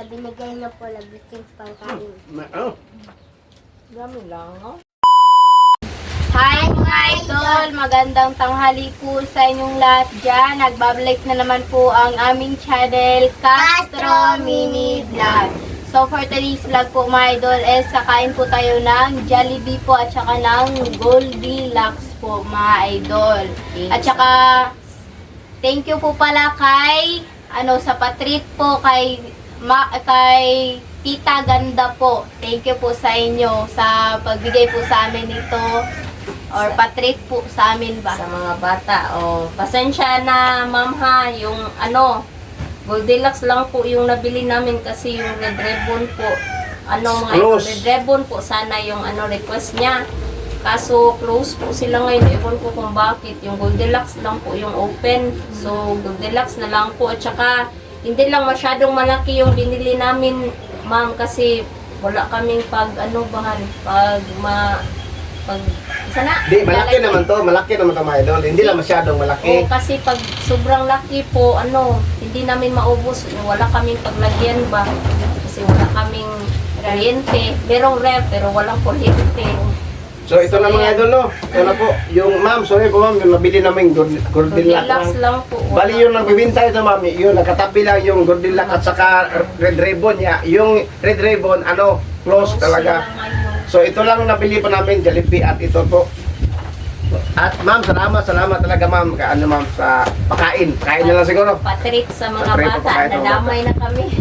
binigay na po labitin pang kanin. Oh. Dami lang, no? Hi mga idol! Magandang tanghali po sa inyong lahat dyan. Nagbabalik na naman po ang aming channel, Castro Mini Vlog. So for today's vlog po mga idol, kakain po tayo ng Jollibee po at saka ng Goldilocks po mga idol. At saka thank you po pala kay sa patreat po kay Tita Ganda po. Thank you po sa inyo sa pagbigay po sa amin nito or patreat po sa amin ba. Sa mga bata. Pasensya na, ma'am ha. Yung Goldilocks lang po yung nabili namin kasi yung Red Ribbon po. Mga Close. Red Ribbon po sana yung request niya. Kaso close po sila ngayon. Ewan ko kung bakit. Yung Goldilocks lang po yung open. So Goldilocks na lang po. At saka hindi lang masyadong malaki yung binili namin, ma'am, kasi wala kaming sana? Di, malaki naman to mga idol. Hindi lang masyadong malaki. Kasi pag sobrang laki po, hindi namin maubos. Wala kaming paglagyan ba? Kasi wala kaming kuryente. Merong ref, pero walang kuryente. So ito na mga idol, no? Ito na po. Yung ma'am, sorry po ma'am, yung nabili namin Goldilocks Goldilocks lang po. Bali yung nagbibintay ito ma'am, yun, nakatabi lang yung Goldilocks at saka Red Ribbon niya. Yung Red Ribbon, close talaga. So ito lang nabili pa namin, Jollibee at ito po. At ma'am, salamat talaga ma'am, ma'am sa pakain. Kain na lang siguro. Patreat sa mga Patreat po, bata, pakain sa mga nadamay na kami.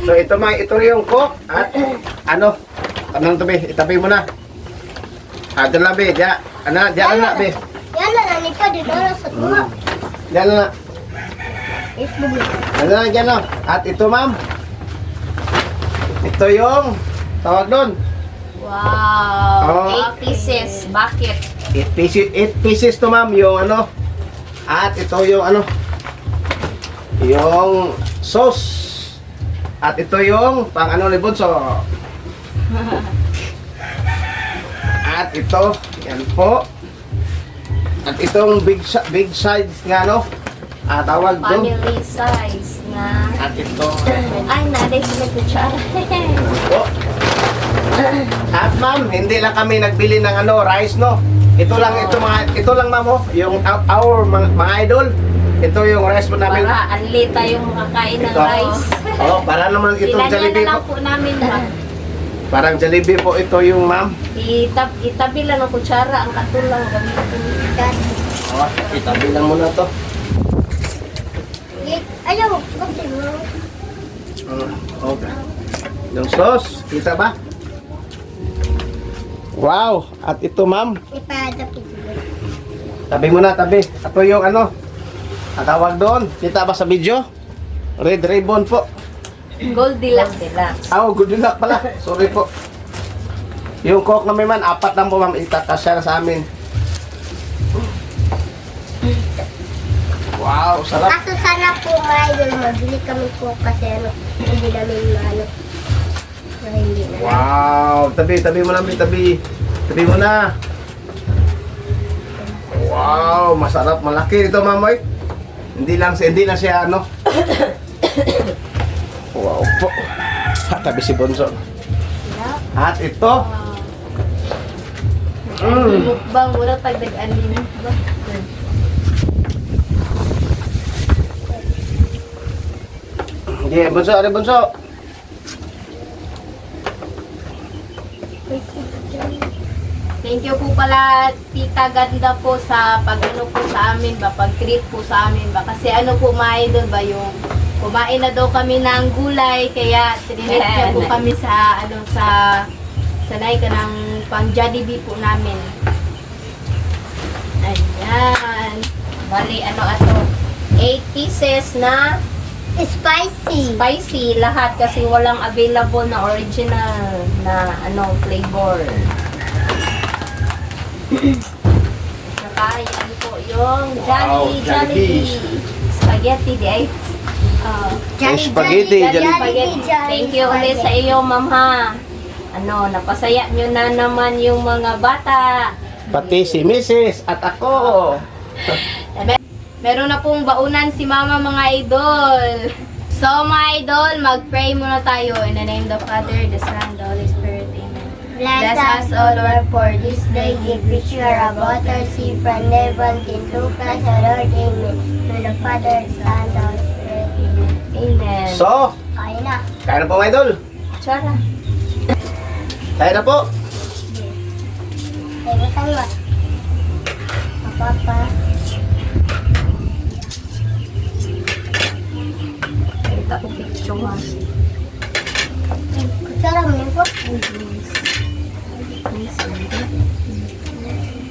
So ito yung cook at anong tabi, itabi mo na. Diyan lang be, diyan na be. Yan na nani pa dito na sa tuwa. Diyan na. Facebook na. Diyan na. At ito ma'am. Ito yung tawag doon. Wow! 8 pieces, bucket. 8 pieces to ma'am, yung at ito yung yung sauce. At ito yung pang libonso. At ito, yan po. At itong big size nga tawag doon. Family size na. At ito. Ay, naday sila kutsara. Po. At ma'am, hindi lang kami nagbili ng rice, no. Ito lang ma'am, yung our mga idol. Ito yung rice mo namin. Para anli tayong makakain ng Ito. rice. Para naman itong Ilan Jollibee na lang po. po namin ba? Parang Jollibee po ito yung ma'am. Itabi lang ng kutsara, ang katulang gamitin. Itabi lang muna to. Ayaw, kasi mo. Okay. Yung sauce, kita ba? Wow! At ito ma'am. Ipadapit mo. Tabi mo na, tabi. Ito yung ang tawag doon. Kita ba sa video? Red Ribbon po. Goldilocks. Goldilocks pala. Sorry po. Yung coke namin man, 4 lang po ma'am. Itakasya na sa amin. Wow, sarap. Kaso sana po mga idol, mabili kami po kasi hindi namin hindi na. Wow, tabi mo namin, tabi mo na. Wow, masarap, malaki ito mamoy. Hindi lang siya Wow po. Tabi si Bonso. At ito. Mukbang, wala tagdag-anin. Okay, Bonso. Thank you po pala Tita Ganda po sa po sa amin ba, pag-treat po sa amin ba. Kasi po mga idol ba, yung kumain na daw kami ng gulay, kaya trinit niya po kami sa sanay ka ng pang Jollibee po namin. Ayan. Bali, 8 pieces na spicy lahat kasi walang available na original na flavor. Saka yan po yung Jollibee spaghetti di Spaghetti, spaghetti. Thank you ulit sa iyo, ma'am ha. Napasaya nyo na naman yung mga bata. Pati si Mrs. at ako. Meron na pong baunan si Mama mga idol. So, mga idol, mag-pray muna tayo in the name of the Father, the Son, the Holy Spirit. Amen. Bless us, O Lord, for this day. Give which you are about our sea from heaven into Christ our Lord. Amen. To the Father, Son, the Holy Spirit. Amen. Amen. So, Kaya na. kaya na po mga idol. Tsara. Kaya na po. Ay, butang ba? Papa. Kita ko picture ha. Kutsara mo yun po.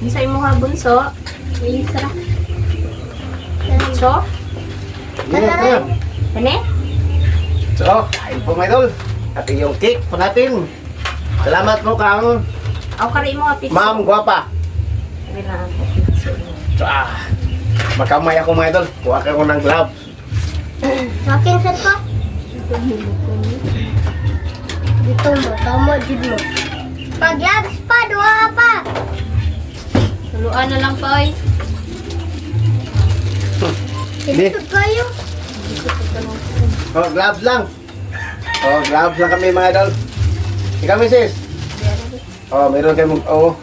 Misay mo ha, bunso. Lisa. So, Yan, yan. kani? So, kain po mga idol. At yung cake po natin. Salamat po kang Ako kari mo ha, picture. Ma'am Guwapa. Kari na ako picture. So, magkamay ako mga idol. Kuha ka ko ng gloves. Sa akin, saan po? Dito mo. Tama, dito mo. Pag-labs pa, duha pa. Tuluan na lang po, oy. Hindi. Dito kayo. Oh, gloves lang. Oh, gloves lang kami mga idol. Ikaw, Mrs. Oh, meron kayo oh.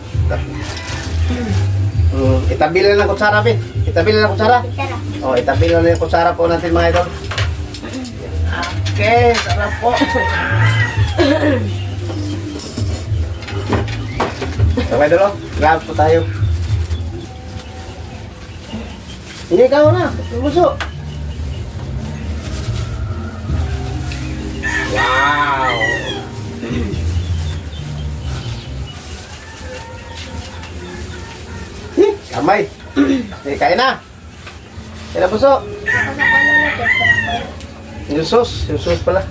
Itabi lang ng kutsara, Pin. Itabi lang ng kutsara. Kutsara. Oh, itabi lang ng kutsara po natin mga idol. Okay, sarap po. So, mga idol, oh, gloves po tayo. Hindi, ikaw na. Lubuso. Wow! Kamay. Okay, kain na. Kain na puso. Yung sauce pala.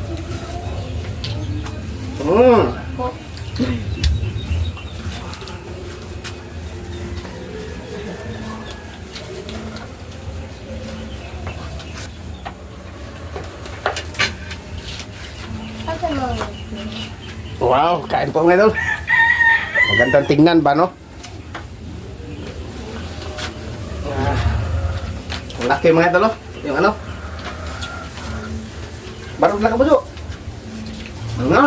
Asan mo? Wow, kain po mga idol. Magandang tingnan ba, no? Ang laki mga idol, oh. Yung ano? Barog na ka puso. Ano nga?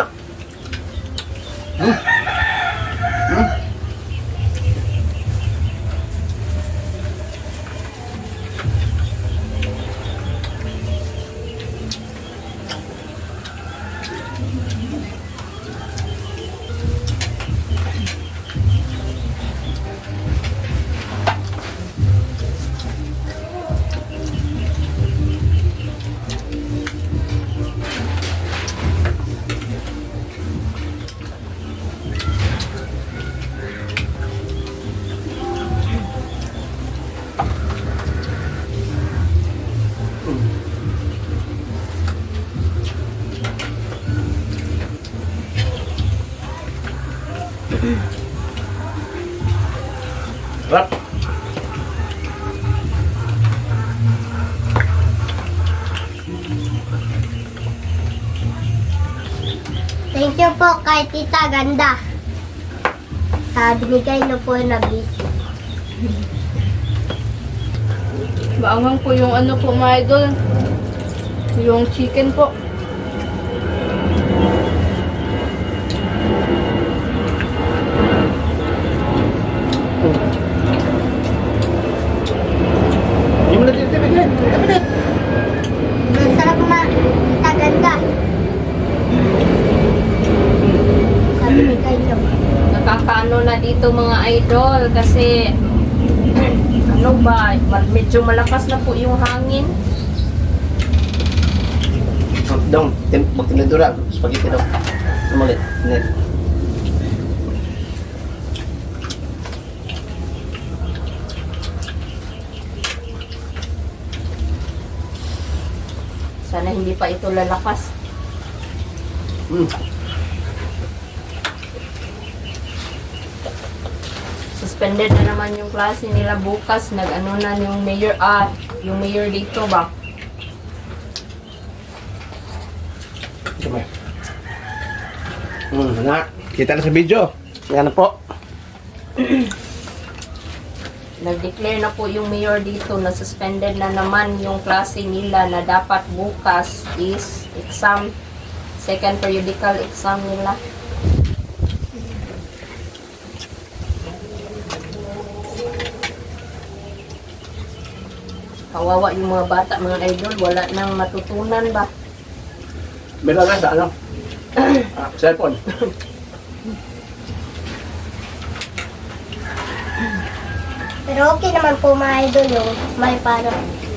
Sarap. Thank you po kay Tita Ganda. Sa binigay na po na busy. Maangang po yung ano po, mga idol. Yung chicken po. Yung na dito, Kabinet. Ang sarap ma, Tita Ganda. Sa binigay na po. Nakakaano na dito mga idol kasi ano ba, medyo malakas na po yung hangin. Dong, magtinadura. Spaghetti daw. Sumalit. Net. Sana hindi pa ito lalakas. Suspended na naman yung klase nila bukas. Nag-ano na yung mayor dito ba? Kamay. Na. Kita na sa video. Yan na po. nag-declare na po yung mayor dito na suspended na naman yung klase nila na dapat bukas is exam, second periodical exam nila. Kawawa yung mga bata, mga idol, wala nang matutunan ba? Meron na sa ano? Cellphone. Pero okay naman po mga idol yung may para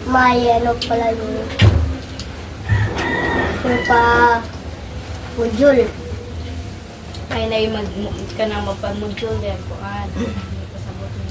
may ano pala yung pa module. Ay na yung ka na magpamudyo din po. Pasabot mo.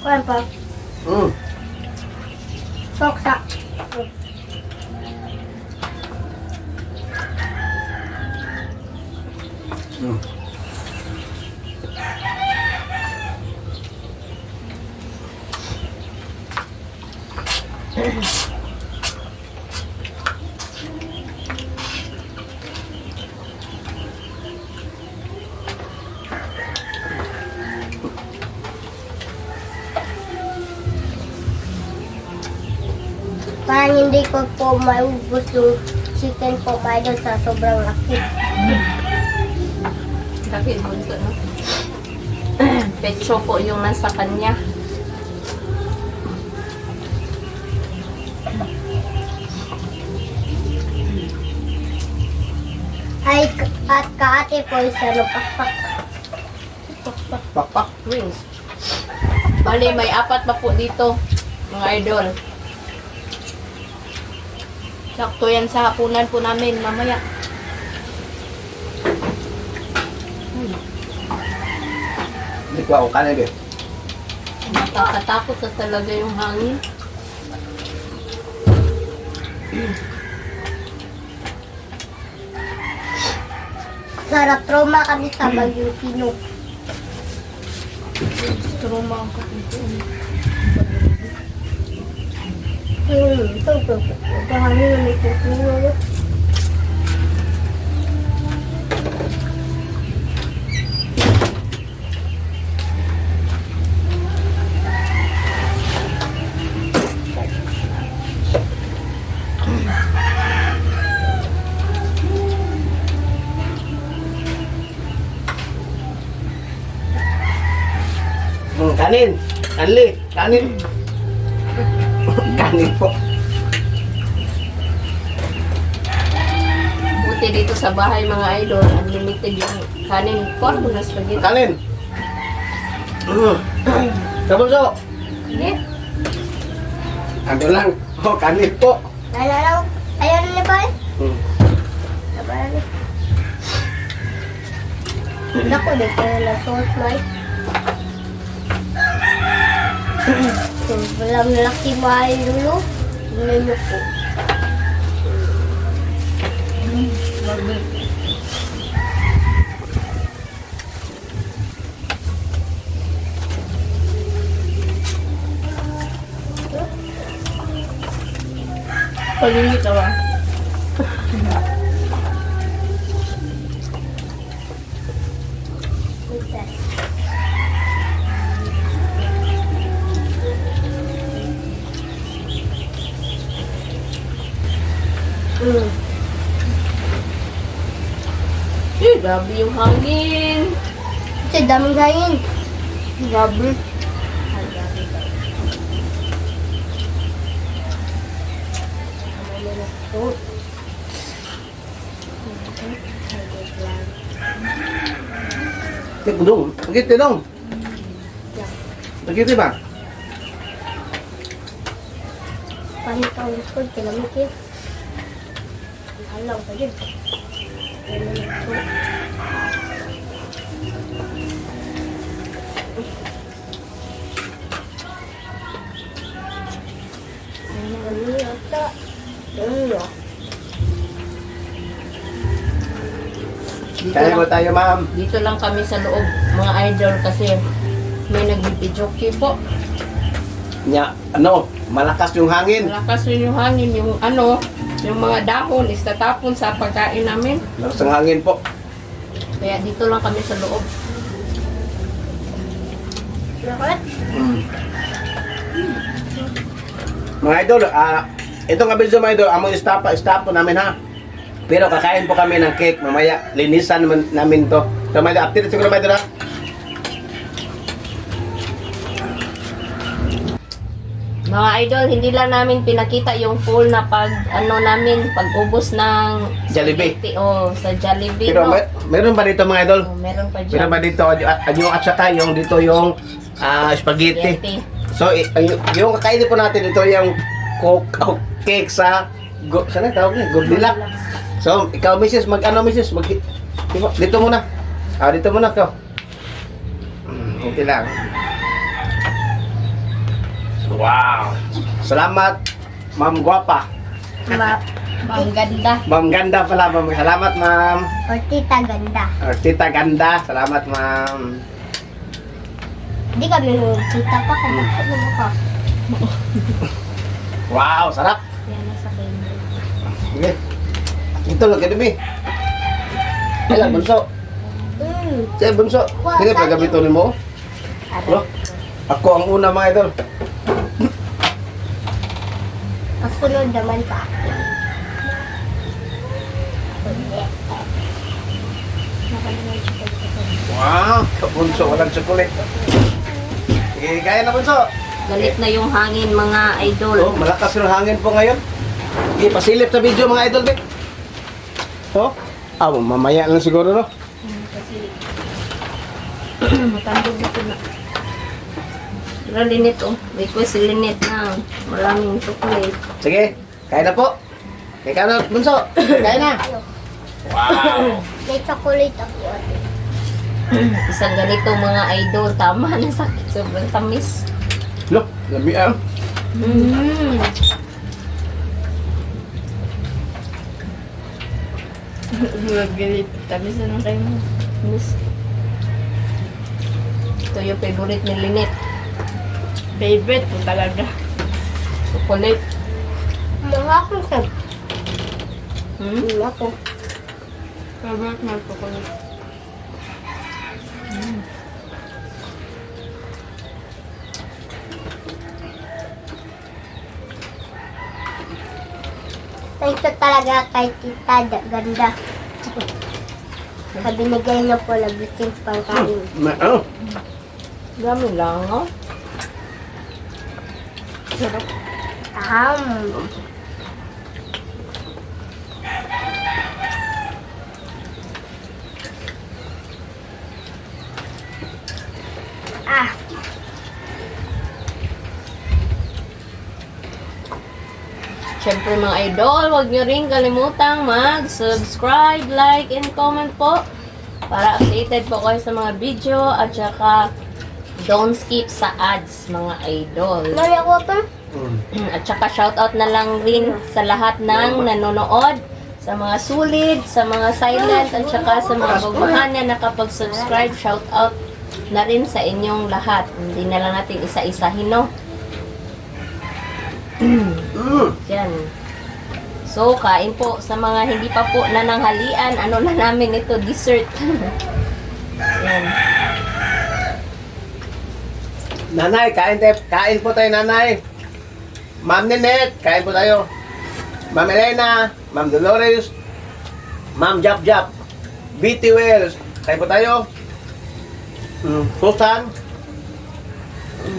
Kuwan pa. Soksa. Parang hindi ko po maubos yung chicken po mga idol sa sobrang laki. Bakit bunso, no? Pecho po yung nasa kanya. Ay, at kaate po isa no pakpak. Pakpak. Wings. Bali, may apat pa po dito, mga idol. Sakto yan sa hapunan po namin mamaya. Hindi ko ako kanin eh. Nakakatakot na talaga yung hangin. Sarap trauma kami sa Baguio Pino. Trauma ako dito. Ito. Kami na may kukulo. Kanin. Kanli. Kanin. Kanin po. Buti dito sa bahay, mga idol, unlimited yung kanin. Corn na spaghetti. Kanin. Kabunso. Hindi. Ano lang. Oh, kanin po. Ayaw na niya ba? Naku, di ko na sauce, Mike. Walang laki mahal dulo. Tingnan niyo po. Pagingit ka ba? Grabe yung hangin. Kasi daming hangin. Grabe. Tek dong, begitu dong. Begitu ba? Panitang school, kinamit yun. Alam ko yun. Kaya mo tayo, ma'am. Dito lang kami sa loob, mga idol, kasi may nagbibidyoke po. Nya, ano, malakas yung hangin. Malakas rin yung hangin, yung ano, yung mga dahon is tatapon sa pagkain namin. Lakas ng hangin po. Kaya dito lang kami sa loob. Mga idol, itong kabilso mga idol, among stop po namin ha. Pero kakain po kami ng cake mamaya. Linisan namin to. So mga idol, update siguro mga idol ha. Mga idol, hindi lang namin pinakita yung full na pag-ubos ng Jollibee. spaghetti o sa Jollibee, Pero no? meron ba dito mga idol? Oh, meron pa Meron dyan. ba dito? Yung at saka yung dito yung spaghetti. Spaghetti. So, yung kakainin po natin, ito yung cake sa, saan na tawag niya? Goldilocks. So, ikaw, Mrs. Mrs. Dito muna. Dito muna ikaw. Okay lang. Wow! Salamat, Ma'am Guapa. Ang ganda. Ma'am Ganda pala, Ma'am. Salamat, Ma'am. O tita ganda. Tita Ganda. Salamat, Ma'am. Hindi kami nung tita pa kung bakit mo ka. Wow, sarap. Yan, nasa kanya. Sige. Ito lang, kadumi. Alam, bunso. Sige, bunso. Sige, paggamitunin mo. Bro, ako ang una, mga idol. Kasunod naman sa akin. Wow, bunso, walang chocolate. Sige, kaya na, bunso. Galit na yung hangin, mga idol. Oh, malakas yung hangin po ngayon. Sige, pasilip sa video, mga idol, Vic. Oh, mamaya lang siguro, no? Matandog dito na. Pero linit, oh. Request si linit na maraming chocolate. Sige, kaya na po. Kaya na, bunso. Kaya na. Wow. May chocolate ako. Isang ganito, mga idol. Tama na sakit. Sobrang tamis. Look, lami ah. Mm. Galit. Tamis na lang kayo mo. Miss. Ito yung favorite ni Lynette. Favorite po talaga. Chocolate. Mga akong sab. Ako. Favorite na chocolate. Ito talaga kay tita ganda. Binigay niyo po na bitin pangkain. Ano? Dami lang, oh. Aham. Ah, Siyempre mga idol, huwag nyo rin kalimutang mag-subscribe, like, and comment po para updated po kayo sa mga video at saka don't skip sa ads mga idol. mali ako pa. At saka shoutout na lang rin sa lahat ng nanonood, sa mga sulit, sa mga silent, at saka sa mga baguhan na nakapag-subscribe, shoutout na rin sa inyong lahat. Hindi na lang natin isa-isahin, no? Yan. So, kain po sa mga hindi pa po nananghalian. Ano na namin ito? Dessert. Yan. Nanay, kain po tayo, nanay. Ma'am Ninette, kain po tayo. Ma'am Elena, Ma'am Dolores, Ma'am Jap Jap, BT Wells, kain po tayo. Susan,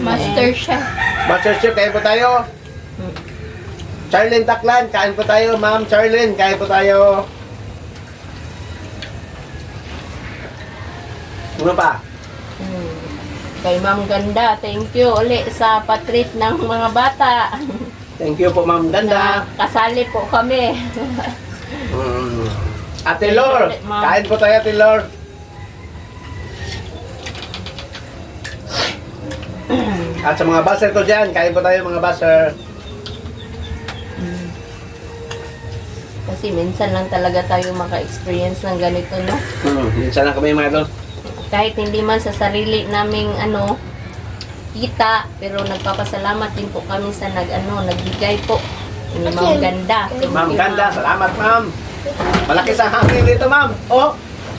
Master Chef. Master Chef, kain po tayo. Charlene Taklan, kain po tayo. Ma'am Charlene, kain po tayo. Ano pa? Kay Ma'am Ganda, thank you uli sa patreat ng mga bata. Thank you po, Ma'am Ganda. Kasali po kami. Ate Lor, Ma'am. kain po tayo, Ate Lor. At sa mga baser ko dyan, kain po tayo mga baser. Kasi minsan lang talaga tayo maka-experience ng ganito, no? Minsan lang kami mga idol. Kahit hindi man sa sarili naming kita, pero nagpapasalamat din po kami sa nagbigay po ni Ma'am Ganda. Thank Ma'am you, Ganda, Ma'am. salamat ma'am. Malaki sa hangin dito ma'am. Oh,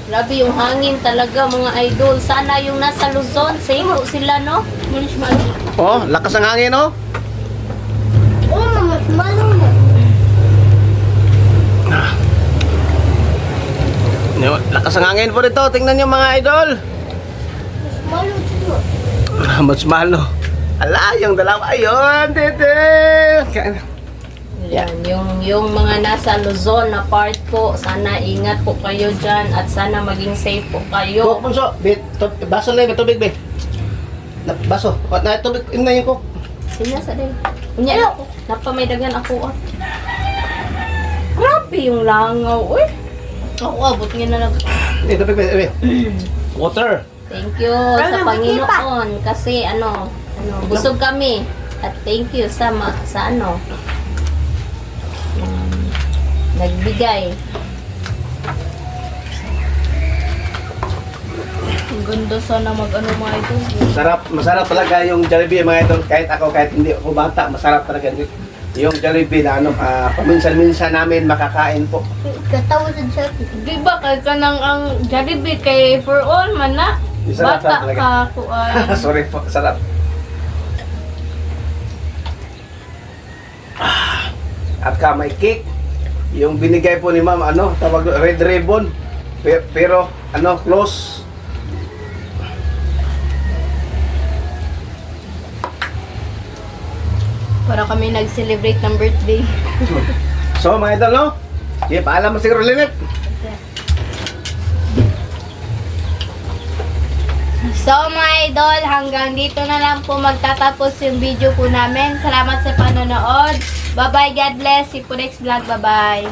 Grabe yung hangin talaga mga idol. Sana yung nasa Luzon, safe po sila, no? oh, lakas ng hangin oh. Oh, mama, malo na. Lakas ng hangin po dito. Tingnan niyo mga idol. Malo dito. Mas malo. Ala, yung dalawa. Ayun, tete. Yan, yung mga nasa Luzon na part po, sana ingat po kayo dyan at sana maging safe po kayo. Punso, baso lang, may tubig, be. Baso. Na tubig, na yun ko. Sinasa din. Kunya ako. Napamay-dagan ako. Grabe yung langaw. Uy. Ako abot nga na lang. Tubig, be. Water. Thank you sa Panginoon kasi busog kami. At thank you sa nagbigay. Ang ganda sana mga ito. Masarap talaga yung Jollibee mga idol. Kahit hindi ako bata, masarap talaga yung Jollibee na paminsan-minsan namin makakain po. Katawa sa chat. Di ba kay kanang ang Jollibee kay for all man na? Sarap Bata talaga. ka kuan. Sorry po, sarap. At may cake. Yung binigay po ni ma'am, tawag red ribbon. Pero, close. Para kami nag-celebrate ng birthday. So, mga idol, no? Okay, paalam mo siguro, Lynette. So mga idol, hanggang dito na lang po magtatapos yung video po namin. Salamat sa panonood. Bye-bye, God bless. See you po next vlog. Bye-bye.